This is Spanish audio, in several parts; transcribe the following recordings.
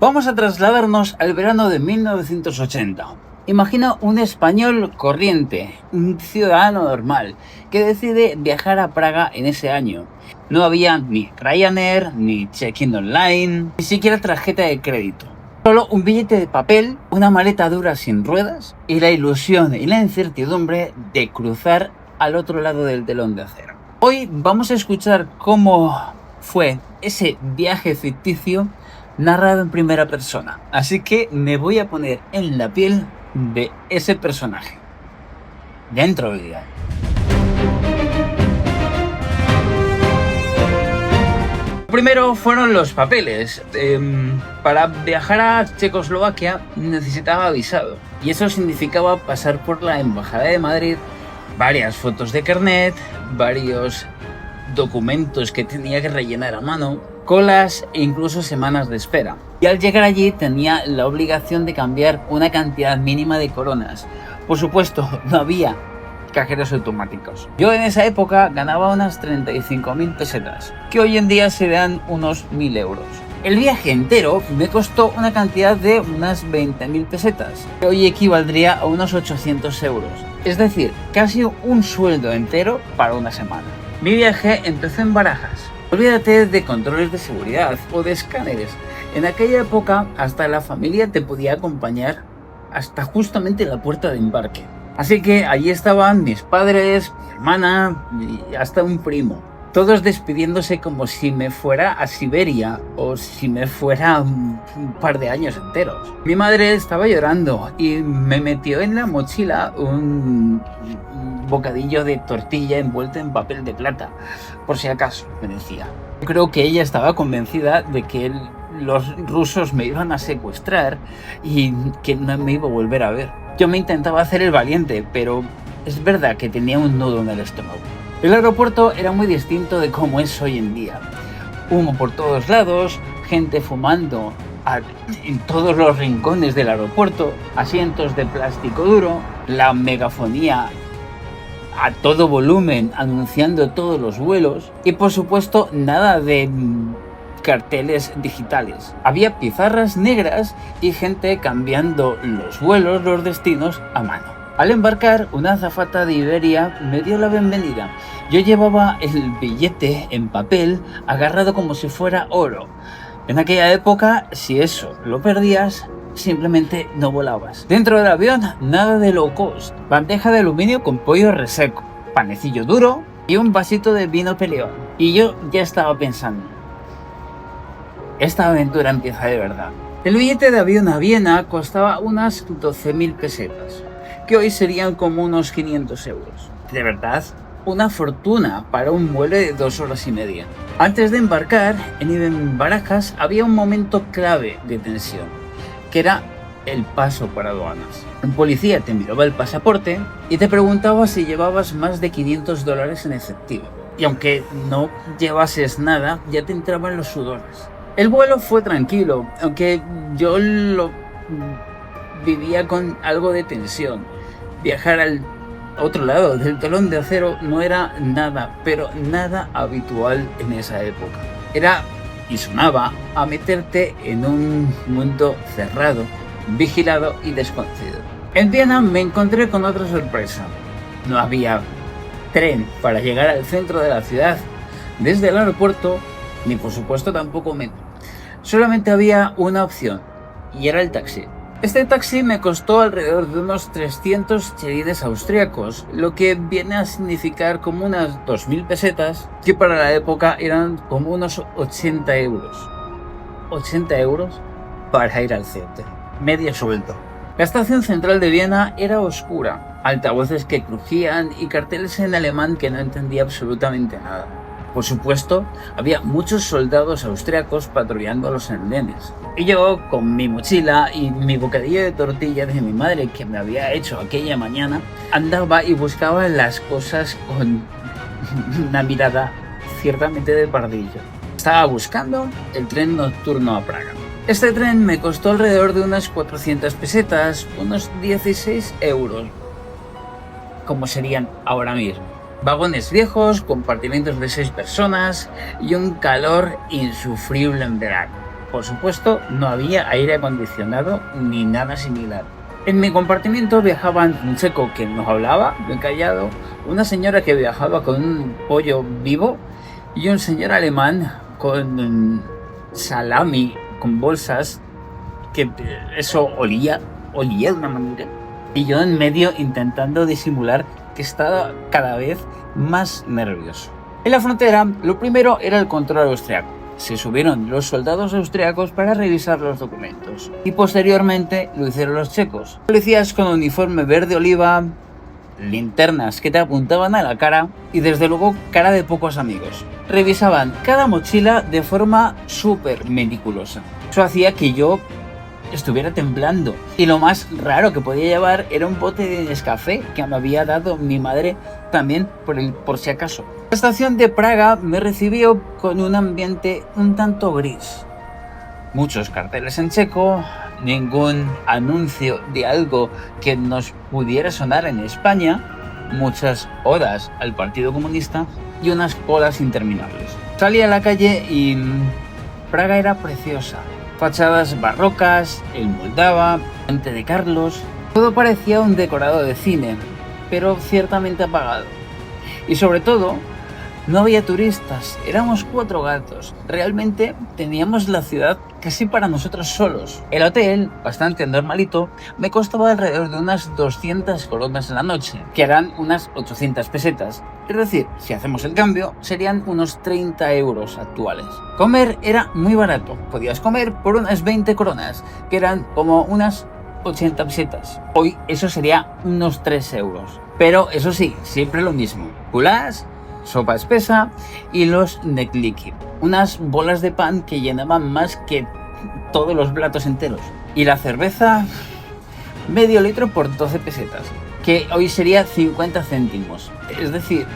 Vamos a trasladarnos al verano de 1980. Imagina un español corriente, un ciudadano normal, que decide viajar a Praga en ese año. No había ni Ryanair, ni check-in online, ni siquiera tarjeta de crédito. Solo un billete de papel, una maleta dura sin ruedas y la ilusión y la incertidumbre de cruzar al otro lado del telón de acero. Hoy vamos a escuchar cómo fue ese viaje ficticio narrado en primera persona. Así que me voy a poner en la piel de ese personaje. Dentro del día. Primero fueron los papeles. Para viajar a Checoslovaquia necesitaba visado. Y eso significaba pasar por la Embajada de Madrid, varias fotos de carnet, varios documentos que tenía que rellenar a mano, colas e incluso semanas de espera. Y al llegar allí tenía la obligación de cambiar una cantidad mínima de coronas. Por supuesto, no había cajeros automáticos. Yo en esa época ganaba unas 35.000 pesetas, que hoy en día se dan unos 1.000 euros. El viaje entero me costó una cantidad de unas 20.000 pesetas, que hoy equivaldría a unos 800 euros. Es decir, casi un sueldo entero para una semana. Mi viaje empezó en Barajas. Olvídate de controles de seguridad o de escáneres. En aquella época hasta la familia te podía acompañar hasta justamente la puerta de embarque. Así que allí estaban mis padres, mi hermana y hasta un primo. Todos despidiéndose como si me fuera a Siberia o si me fuera un par de años enteros. Mi madre estaba llorando y me metió en la mochila un bocadillo de tortilla envuelto en papel de plata, por si acaso, me decía. Creo que ella estaba convencida de que los rusos me iban a secuestrar y que no me iba a volver a ver. Yo me intentaba hacer el valiente, pero es verdad que tenía un nudo en el estómago. El aeropuerto era muy distinto de cómo es hoy en día. Humo por todos lados, gente fumando en todos los rincones del aeropuerto, asientos de plástico duro, la megafonía a todo volumen anunciando todos los vuelos y por supuesto nada de carteles digitales. Había pizarras negras y gente cambiando los vuelos, los destinos a mano. Al embarcar, una azafata de Iberia me dio la bienvenida. Yo llevaba el billete en papel agarrado como si fuera oro. En aquella época, si eso lo perdías, simplemente no volabas. Dentro del avión, nada de low cost. Bandeja de aluminio con pollo reseco, panecillo duro y un vasito de vino peleón. Y yo ya estaba pensando, esta aventura empieza de verdad. El billete de avión a Viena costaba unas 12.000 pesetas, que hoy serían como unos 500 euros. De verdad, una fortuna para un vuelo de 2 horas y media. Antes de embarcar, en Barajas había un momento clave de tensión, que era el paso por aduanas. Un policía te miraba el pasaporte y te preguntaba si llevabas más de $500 en efectivo. Y aunque no llevases nada, ya te entraban los sudores. El vuelo fue tranquilo, aunque yo lo vivía con algo de tensión. Viajar al otro lado del telón de acero no era nada, pero nada habitual en esa época. Era y sonaba a meterte en un mundo cerrado, vigilado y desconocido. En Viena me encontré con otra sorpresa. No había tren para llegar al centro de la ciudad desde el aeropuerto, ni por supuesto tampoco metro. Solamente había una opción, y era el taxi. Este taxi me costó alrededor de unos 300 chelines austríacos, lo que viene a significar como unas 2.000 pesetas, que para la época eran como unos 80 euros. 80 euros para ir al centro. Medio sueldo. La estación central de Viena era oscura, altavoces que crujían y carteles en alemán que no entendía absolutamente nada. Por supuesto, había muchos soldados austriacos patrullando los andenes. Y yo, con mi mochila y mi bocadillo de tortilla de mi madre que me había hecho aquella mañana, andaba y buscaba las cosas con una mirada ciertamente de pardillo. Estaba buscando el tren nocturno a Praga. Este tren me costó alrededor de unas 400 pesetas, unos 16 euros, como serían ahora mismo. Vagones viejos, compartimentos de 6 personas y un calor insufrible en verano. Por supuesto, no había aire acondicionado ni nada similar. En mi compartimiento viajaban un checo que no hablaba, bien callado, una señora que viajaba con un pollo vivo y un señor alemán con salami, con bolsas, que eso olía de una manera. Y yo en medio intentando disimular que estaba cada vez más nervioso. En la frontera, lo primero era el control austriaco. Se subieron los soldados austriacos para revisar los documentos. Y posteriormente lo hicieron los checos. Policías con uniforme verde oliva, linternas que te apuntaban a la cara y desde luego cara de pocos amigos. Revisaban cada mochila de forma súper meticulosa. Eso hacía que yo estuviera temblando. Y lo más raro que podía llevar era un bote de Nescafé que me había dado mi madre también por si acaso. La estación de Praga me recibió con un ambiente un tanto gris. Muchos carteles en checo, ningún anuncio de algo que nos pudiera sonar en España, muchas odas al Partido Comunista y unas colas interminables. Salí a la calle y Praga era preciosa. Fachadas barrocas, el Moldava, Puente de Carlos, todo parecía un decorado de cine, pero ciertamente apagado. Y sobre todo, no había turistas, éramos 4 gatos. Realmente teníamos la ciudad casi para nosotros solos. El hotel, bastante normalito, me costaba alrededor de unas 200 coronas en la noche, que eran unas 800 pesetas. Es decir, si hacemos el cambio, serían unos 30 euros actuales. Comer era muy barato. Podías comer por unas 20 coronas, que eran como unas 80 pesetas. Hoy eso sería unos 3 euros. Pero eso sí, siempre lo mismo. Goulash, sopa espesa y los nekliki, unas bolas de pan que llenaban más que todos los platos enteros. Y la cerveza, medio litro por 12 pesetas, que hoy sería 50 céntimos. Es decir,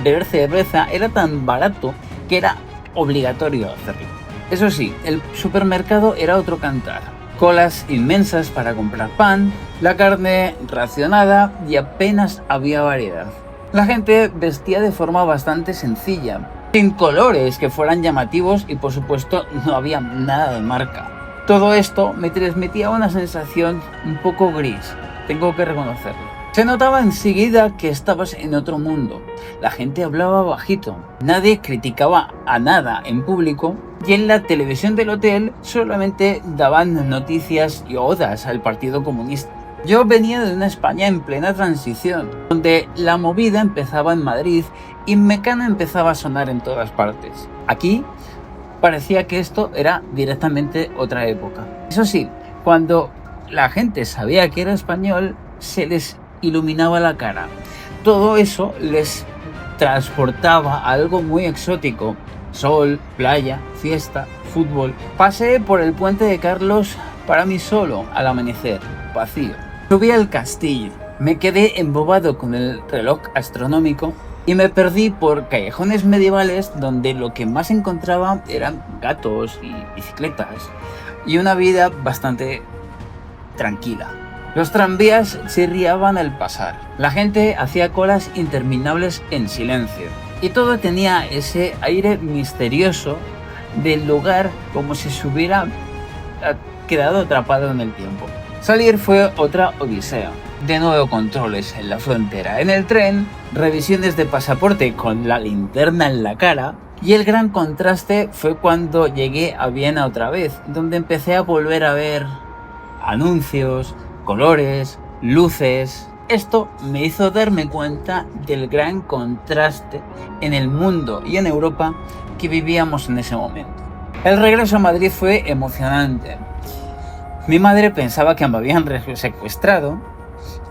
beber cerveza era tan barato que era obligatorio hacerlo. Eso sí, el supermercado era otro cantar. Colas inmensas para comprar pan, la carne racionada y apenas había variedad. La gente vestía de forma bastante sencilla, sin colores que fueran llamativos y por supuesto no había nada de marca. Todo esto me transmitía una sensación un poco gris, tengo que reconocerlo. Se notaba enseguida que estabas en otro mundo. La gente hablaba bajito, nadie criticaba a nada en público y en la televisión del hotel solamente daban noticias y odas al Partido Comunista. Yo venía de una España en plena transición, donde la movida empezaba en Madrid y Mecano empezaba a sonar en todas partes. Aquí parecía que esto era directamente otra época. Eso sí, cuando la gente sabía que era español, se les iluminaba la cara. Todo eso les transportaba a algo muy exótico. Sol, playa, fiesta, fútbol. Pasé por el Puente de Carlos para mí solo al amanecer, vacío. Subí al castillo, me quedé embobado con el reloj astronómico y me perdí por callejones medievales donde lo que más encontraba eran gatos y bicicletas y una vida bastante tranquila. Los tranvías chirriaban al pasar, la gente hacía colas interminables en silencio y todo tenía ese aire misterioso del lugar como si se hubiera quedado atrapado en el tiempo. Salir fue otra odisea. De nuevo controles en la frontera, en el tren, revisiones de pasaporte con la linterna en la cara y el gran contraste fue cuando llegué a Viena otra vez, donde empecé a volver a ver anuncios, colores, luces. Esto me hizo darme cuenta del gran contraste en el mundo y en Europa que vivíamos en ese momento. El regreso a Madrid fue emocionante. Mi madre pensaba que me habían secuestrado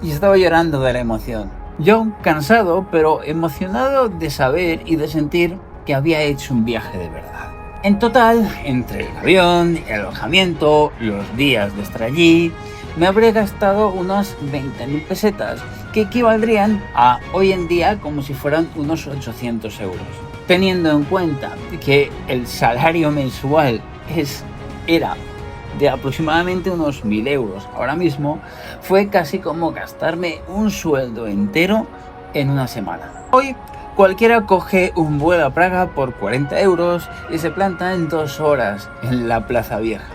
y estaba llorando de la emoción. Yo, cansado, pero emocionado de saber y de sentir que había hecho un viaje de verdad. En total, entre el avión, el alojamiento, los días de estar allí, me habré gastado unas 20.000 pesetas, que equivaldrían a hoy en día como si fueran unos 800 euros. Teniendo en cuenta que el salario mensual era de aproximadamente unos 1.000 euros ahora mismo, fue casi como gastarme un sueldo entero en una semana. Hoy Cualquiera coge un vuelo a Praga por 40 euros y se planta en 2 horas en la Plaza Vieja.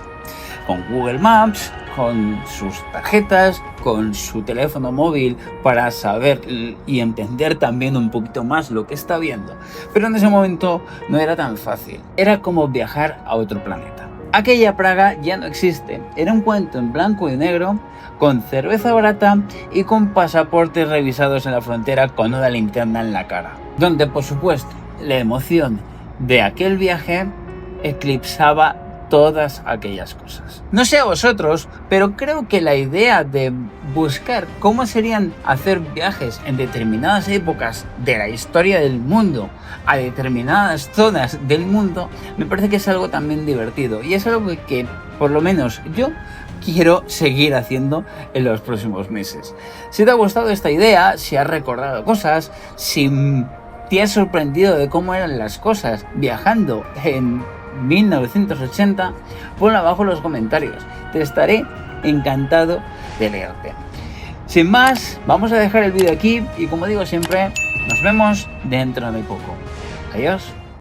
Con Google Maps, con sus tarjetas, con su teléfono móvil para saber y entender también un poquito más lo que está viendo. Pero en ese momento no era tan fácil. Era como viajar a otro planeta. Aquella Praga ya no existe. Era un cuento en blanco y negro, con cerveza barata y con pasaportes revisados en la frontera con una linterna en la cara. Donde, por supuesto, la emoción de aquel viaje eclipsaba todas aquellas cosas. No sé a vosotros, pero creo que la idea de buscar cómo serían hacer viajes en determinadas épocas de la historia del mundo a determinadas zonas del mundo me parece que es algo también divertido y es algo que por lo menos yo quiero seguir haciendo en los próximos meses. Si te ha gustado esta idea, si has recordado cosas, si te has sorprendido de cómo eran las cosas viajando en 1980, ponlo abajo en los comentarios. Te estaré encantado de leerte. Sin más, vamos a dejar el vídeo aquí y como digo siempre, nos vemos dentro de poco. Adiós.